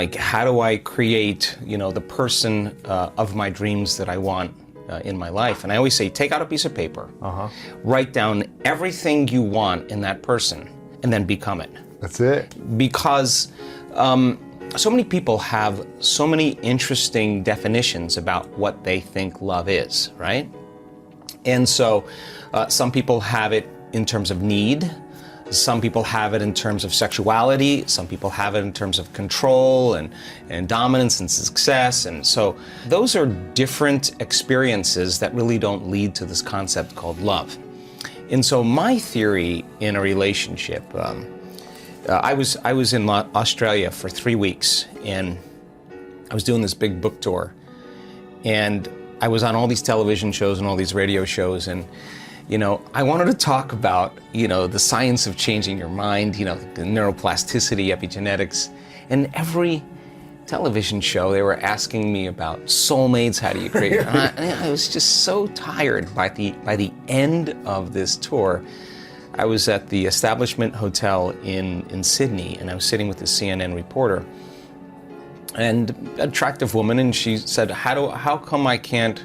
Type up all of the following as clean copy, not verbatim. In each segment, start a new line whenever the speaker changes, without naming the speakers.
like, how do I create, the person of my dreams that I want in my life? And I always say, take out a piece of paper, write down everything you want in that person, and then become it.
That's it.
Because so many people have so many interesting definitions about what they think love is, right? And so some people have it in terms of need. Some people have it in terms of sexuality. Some people have it in terms of control and dominance and success. And so those are different experiences that really don't lead to this concept called love. And so my theory in a relationship, I was in Australia for 3 weeks, and I was doing this big book tour, and I was on all these television shows and all these radio shows, and I wanted to talk about, the science of changing your mind, the neuroplasticity, epigenetics. And every television show, they were asking me about soulmates, how do you create? And I was just so tired. By the end of this tour, I was at the Establishment Hotel in Sydney, and I was sitting with the CNN reporter, and an attractive woman, and she said, how come I can't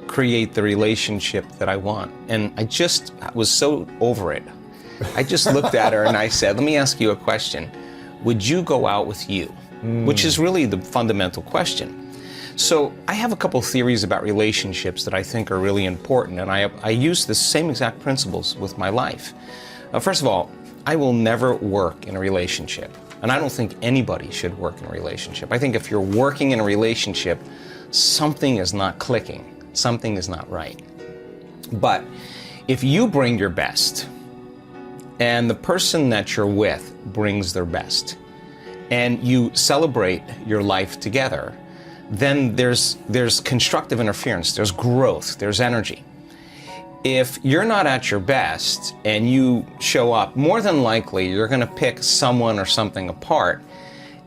create the relationship that I want? And I just was so over it. I just looked at her and I said, let me ask you a question. Would you go out with you? Which is really the fundamental question. So I have a couple theories about relationships that I think are really important, and I use the same exact principles with my life. First of all, I will never work in a relationship, and I don't think anybody should work in a relationship. I think if you're working in a relationship, something is not clicking. Something is not right. But if you bring your best, and the person that you're with brings their best, and you celebrate your life together, then there's constructive interference, there's growth, there's energy. If you're not at your best and you show up, more than likely you're going to pick someone or something apart,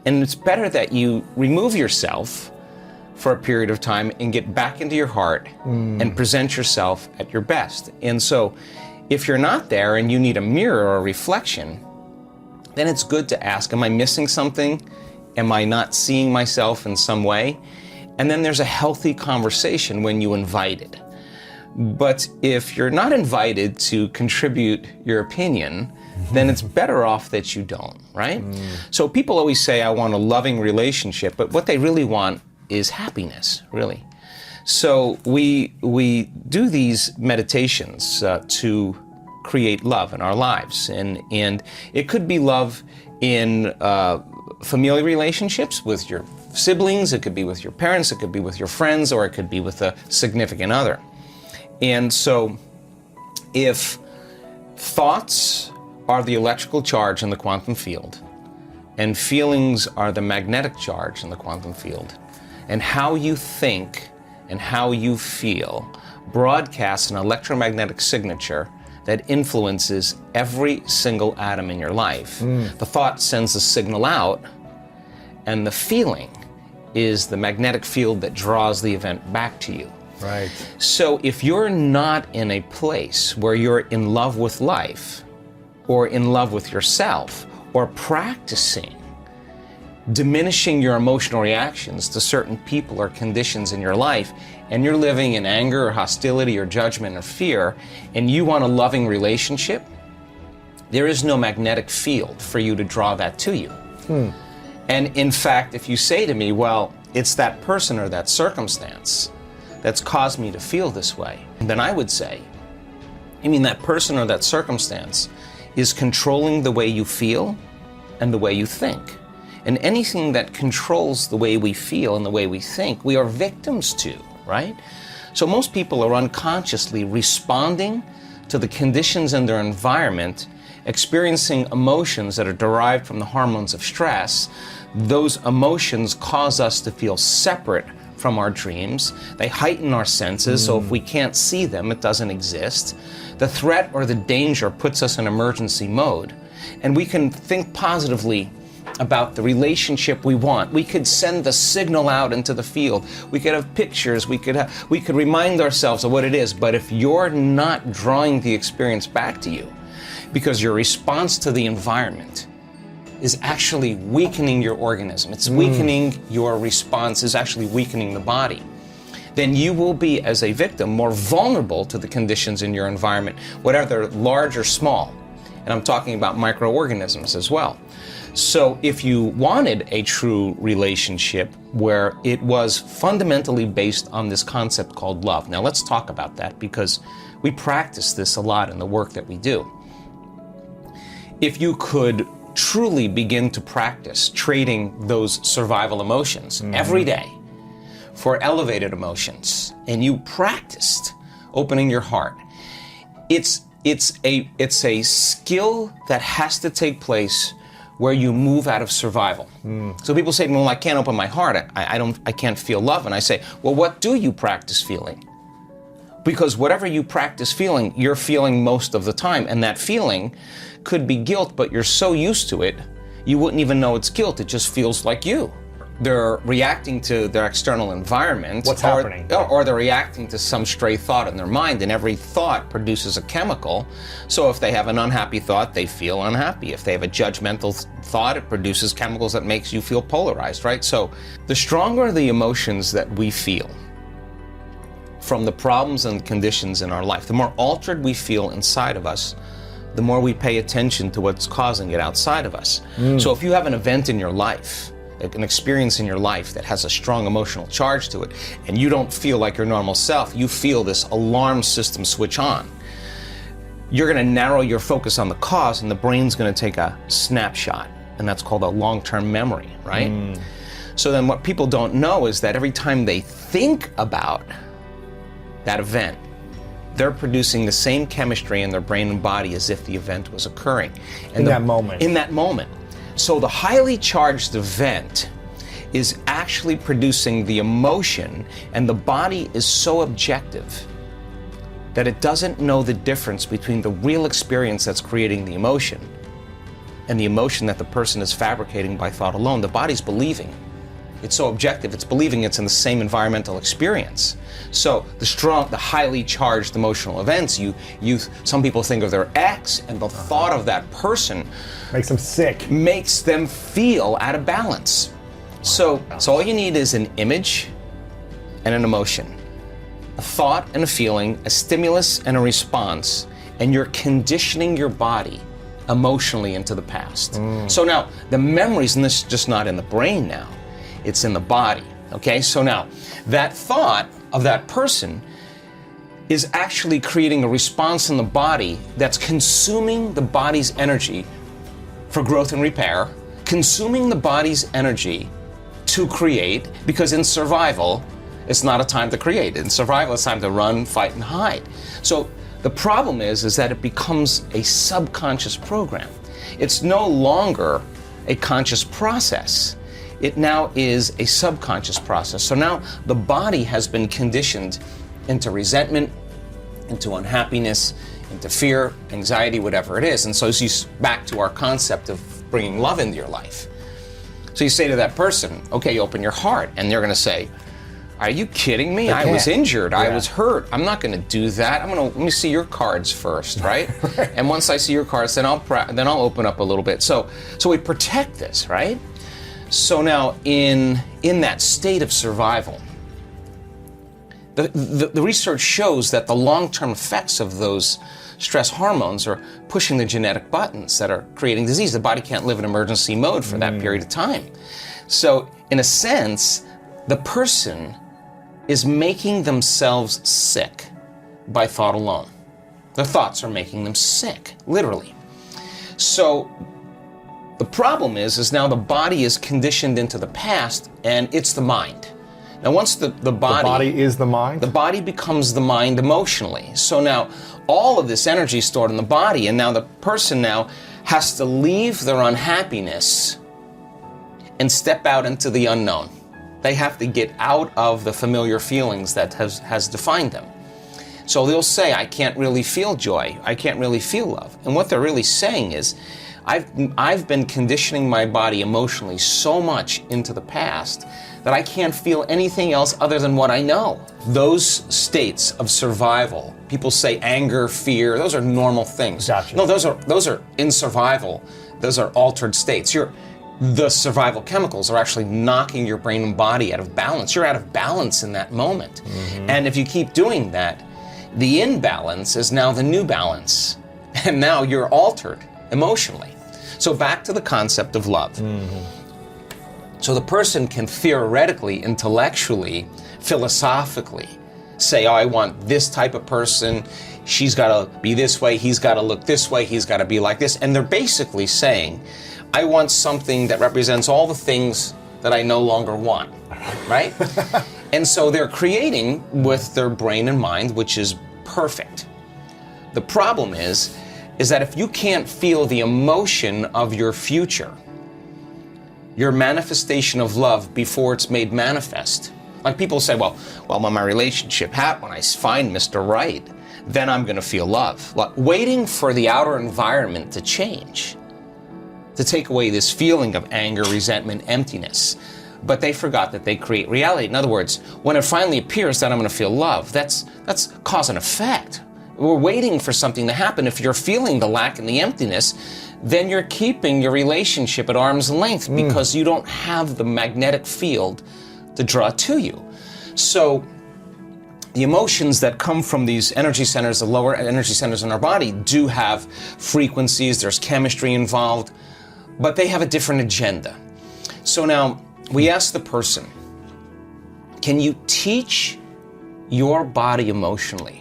and it's better that you remove yourself for a period of time and get back into your heart and present yourself at your best. And so if you're not there and you need a mirror or a reflection, then it's good to ask, am I missing something? Am I not seeing myself in some way? And then there's a healthy conversation when you invite it. But if you're not invited to contribute your opinion, then it's better off that you don't, right? So people always say, I want a loving relationship, but what they really want is happiness, really. So we do these meditations to create love in our lives, and it could be love in familial relationships with your siblings, it could be with your parents, it could be with your friends, or it could be with a significant other. And so if thoughts are the electrical charge in the quantum field, and feelings are the magnetic charge in the quantum field, and how you think and how you feel broadcasts an electromagnetic signature that influences every single atom in your life. The thought sends a signal out, and the feeling is the magnetic field that draws the event back to you.
Right.
So if you're not in a place where you're in love with life, or in love with yourself, or practicing diminishing your emotional reactions to certain people or conditions in your life, and you're living in anger or hostility or judgment or fear, and you want a loving relationship, there is no magnetic field for you to draw that to you. And in fact, if you say to me, well, it's that person or that circumstance that's caused me to feel this way, then I would say, I mean, that person or that circumstance is controlling the way you feel and the way you think. And anything that controls the way we feel and the way we think, we are victims to, right? So most people are unconsciously responding to the conditions in their environment, experiencing emotions that are derived from the hormones of stress. Those emotions cause us to feel separate from our dreams. They heighten our senses, so if we can't see them, it doesn't exist. The threat or the danger puts us in emergency mode, and we can think positively about the relationship we want. We could send the signal out into the field. We could have pictures. We could remind ourselves of what it is. But if you're not drawing the experience back to you, because your response to the environment is actually weakening your organism. It's weakening your response, is actually weakening the body. Then you will be, as a victim, more vulnerable to the conditions in your environment, whether they're large or small. And I'm talking about microorganisms as well. So if you wanted a true relationship where it was fundamentally based on this concept called love. Now let's talk about that, because we practice this a lot in the work that we do. If you could truly begin to practice trading those survival emotions every day for elevated emotions, and you practiced opening your heart, it's a skill that has to take place where you move out of survival. So people say to me, well, I can't open my heart, I can't feel love. And I say, well, what do you practice feeling? Because whatever you practice feeling, you're feeling most of the time. And that feeling could be guilt, but you're so used to it, you wouldn't even know it's guilt. It just feels like you. They're reacting to their external environment.
What's happening?
Or they're reacting to some stray thought in their mind, and every thought produces a chemical. So if they have an unhappy thought, they feel unhappy. If they have a judgmental thought, it produces chemicals that makes you feel polarized, right? So the stronger the emotions that we feel from the problems and conditions in our life, the more altered we feel inside of us, the more we pay attention to what's causing it outside of us. So if you have an event in your life, an experience in your life that has a strong emotional charge to it, and you don't feel like your normal self, you feel this alarm system switch on, you're going to narrow your focus on the cause, and the brain's going to take a snapshot, and that's called a long-term memory, right? So then what people don't know is that every time they think about that event, they're producing the same chemistry in their brain and body as if the event was occurring.
In that moment.
In that moment. So the highly charged event is actually producing the emotion, and the body is so objective that it doesn't know the difference between the real experience that's creating the emotion and the emotion that the person is fabricating by thought alone. The body's believing. It's so objective, it's believing it's in the same environmental experience. So the highly charged emotional events, some people think of their ex, and the thought of that person
makes them sick.
Makes them feel out of balance. So all you need is an image and an emotion, a thought and a feeling, a stimulus and a response, and you're conditioning your body emotionally into the past. So now the memories, and this is just not in the brain now, it's in the body, okay? So now, that thought of that person is actually creating a response in the body that's consuming the body's energy for growth and repair, consuming the body's energy to create, because in survival, it's not a time to create. In survival, it's time to run, fight, and hide. So the problem is that it becomes a subconscious program. It's no longer a conscious process. It now is a subconscious process. So now the body has been conditioned into resentment, into unhappiness, into fear, anxiety, whatever it is. And so back to our concept of bringing love into your life. So you say to that person, okay, open your heart. And they're going to say, are you kidding me? I was injured. I was hurt. I'm not going to do that. Let me see your cards first, right? And once I see your cards, then I'll open up a little bit. So we protect this, right? So now, in that state of survival, the research shows that the long-term effects of those stress hormones are pushing the genetic buttons that are creating disease. The body can't live in emergency mode for that period of time. So, in a sense, the person is making themselves sick by thought alone. Their thoughts are making them sick, literally. So, the problem is now the body is conditioned into the past, and it's the mind. Now once the body...
The body is the mind?
The body becomes the mind emotionally. So now all of this energy is stored in the body, and now the person now has to leave their unhappiness and step out into the unknown. They have to get out of the familiar feelings that has defined them. So they'll say, I can't really feel joy. I can't really feel love. And what they're really saying is, I've been conditioning my body emotionally so much into the past that I can't feel anything else other than what I know. Those states of survival, people say anger, fear, those are normal things.
Gotcha.
No, those are in survival. Those are altered states. The survival chemicals are actually knocking your brain and body out of balance. You're out of balance in that moment. And if you keep doing that, the imbalance is now the new balance. And now you're altered emotionally. So back to the concept of love. So the person can theoretically, intellectually, philosophically say, oh, I want this type of person. She's got to be this way. He's got to look this way. He's got to be like this. And they're basically saying, I want something that represents all the things that I no longer want, right? And so they're creating with their brain and mind, which is perfect. The problem is that if you can't feel the emotion of your future, your manifestation of love before it's made manifest. Like people say, well, when my relationship happens, when I find Mr. Right, then I'm going to feel love. Like, waiting for the outer environment to change, to take away this feeling of anger, resentment, emptiness. But they forgot that they create reality. In other words, when it finally appears that I'm going to feel love, that's cause and effect. We're waiting for something to happen. If you're feeling the lack and the emptiness, then you're keeping your relationship at arm's length because you don't have the magnetic field to draw to you. So the emotions that come from these energy centers, the lower energy centers in our body, do have frequencies, there's chemistry involved, but they have a different agenda. So now we ask the person, can you teach your body emotionally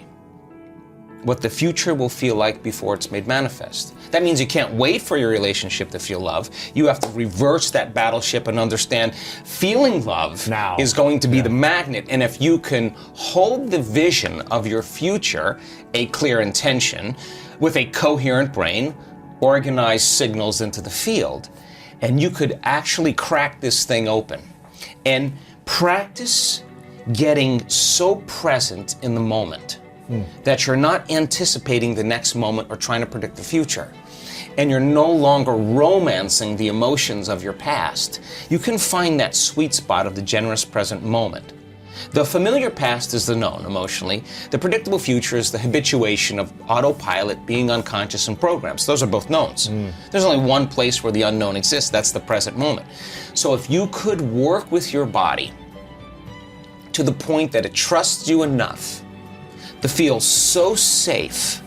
what the future will feel like before it's made manifest? That means you can't wait for your relationship to feel love. You have to reverse that battleship and understand feeling love
now
is going to be the magnet. And if you can hold the vision of your future, a clear intention, with a coherent brain, organize signals into the field, and you could actually crack this thing open and practice getting so present in the moment that you're not anticipating the next moment or trying to predict the future. And you're no longer romancing the emotions of your past. You can find that sweet spot of the generous present moment. The familiar past is the known emotionally. The predictable future is the habituation of autopilot, being unconscious, and programs. Those are both knowns. There's only one place where the unknown exists. That's the present moment. So if you could work with your body to the point that it trusts you enough to feel so safe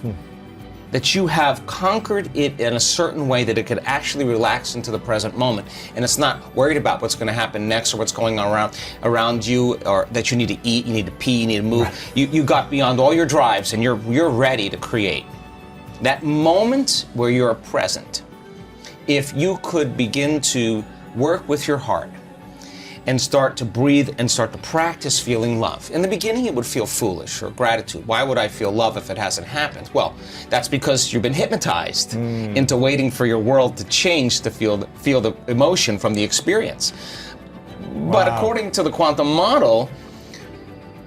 that you have conquered it in a certain way that it could actually relax into the present moment, and it's not worried about what's going to happen next or what's going on around you, or that you need to eat, you need to pee, you need to move. You got beyond all your drives and you're ready to create. That moment where you're present, if you could begin to work with your heart and start to breathe and start to practice feeling love. In the beginning, it would feel foolish or gratitude. Why would I feel love if it hasn't happened? Well, that's because you've been hypnotized into waiting for your world to change to feel the emotion from the experience. But according to the quantum model,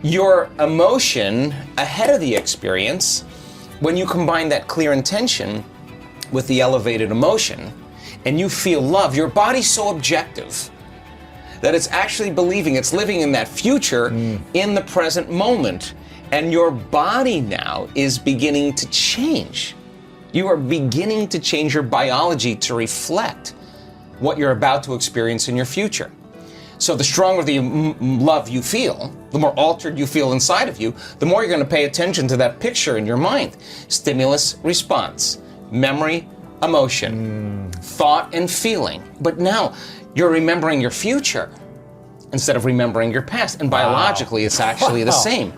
your emotion ahead of the experience, when you combine that clear intention with the elevated emotion, and you feel love, your body's so objective that it's actually believing it's living in that future in the present moment. And your body now is beginning to change. You are beginning to change your biology to reflect what you're about to experience in your future. So the stronger the love you feel, the more altered you feel inside of you, the more you're going to pay attention to that picture in your mind. Stimulus, response, memory, emotion, thought, and feeling. But now you're remembering your future instead of remembering your past. And biologically, it's actually the same.